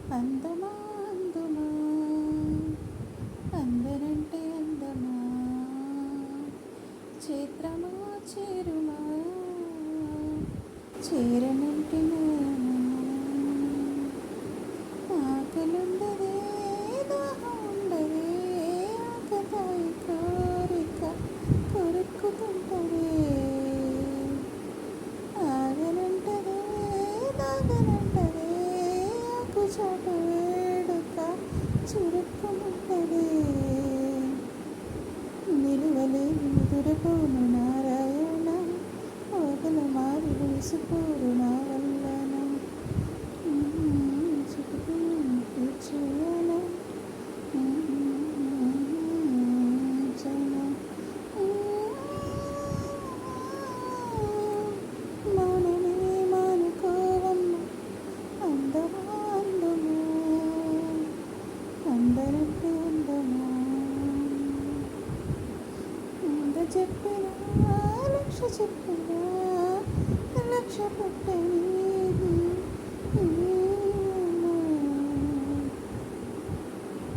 అందమా అందుమా అందరంటే అందమా చేత్రమా చేరుమా చేరనంటే ఆకలుండదే దాహం ఉండదే ఆకతాయి కోరిక కొరుక్కుతుంటదే ఆగనంటదే దాగనంటదే ఆకుచాటు వేడుక చురుక్కుమంటదే నిలువలేని ముదురపోను నారాయణ వగల మారి వేసిపోరు నా వల్లన చుట్టుకుని తీర్చేయన మౌనమే మానుకోవమ్మ అందమా అందమా అందరంటే అందమా చెప్పిన లక్ష చెప్పి